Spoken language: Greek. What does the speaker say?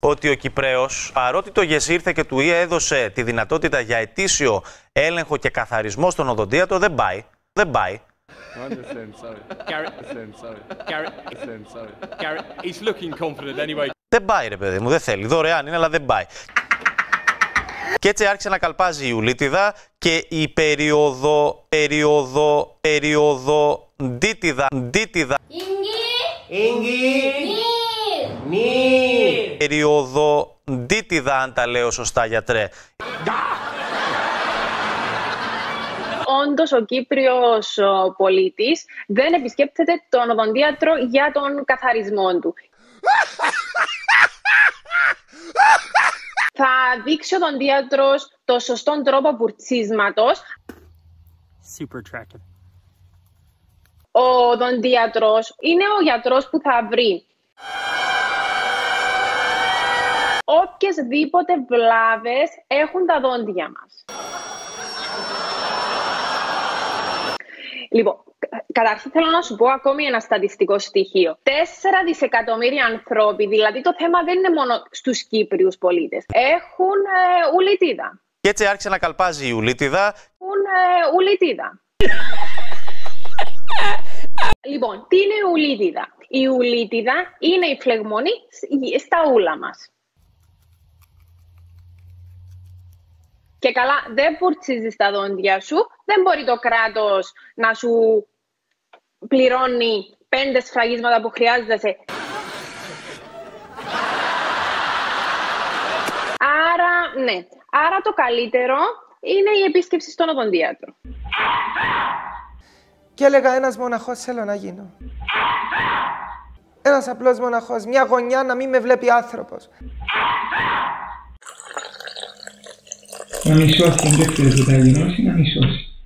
ότι ο Κυπραίος, παρότι το ΓΕΣ ήρθε και του έδωσε τη δυνατότητα για ετήσιο έλεγχο και καθαρισμό στον οδοντίατρο, δεν πάει. Δεν πάει. Δεν πάει, ρε παιδί μου, δεν θέλει. Δωρεάν είναι, αλλά δεν πάει. Και έτσι άρχισε να καλπάζει η Ιουλίτιδα και η περιοδοντίτιδα. Περιοδοντίτιδα, αν τα λέω σωστά, γιατρέ. Όντως, ο Κύπριος πολίτης δεν επισκέπτεται τον οδοντίατρο για τον καθαρισμό του. Θα δείξει ο οδοντίατρος το σωστό τρόπο πουρτσίσματος. Ο οδοντίατρος είναι ο γιατρός που θα βρει οποιασδήποτε βλάβες έχουν τα δόντια μας. Λοιπόν, καταρχήν θέλω να σου πω ακόμη ένα στατιστικό στοιχείο. 4 δισεκατομμύρια ανθρώποι, δηλαδή το θέμα δεν είναι μόνο στους Κύπριους πολίτες, έχουν ουλίτιδα. Και έτσι άρχισε να καλπάζει η Ιουλίτιδα. Λοιπόν, τι είναι η ουλίτιδα? Η ουλίτιδα είναι η φλεγμονή στα ούλα μας. Και καλά, δεν πουρτσίζεις τα δόντια σου, δεν μπορεί το κράτος να σου πληρώνει 5 σφραγίσματα που χρειάζεσαι. Άρα, ναι. Άρα το καλύτερο είναι η επίσκεψη στον οδοντίατρο. Και έλεγα ένας μοναχός θέλω να γίνω. Ένας απλός μοναχός, μια γωνιά να μην με βλέπει άνθρωπος. Να μισώσει, δεν ξέρετε τι θα γινώσει, να μισώσει.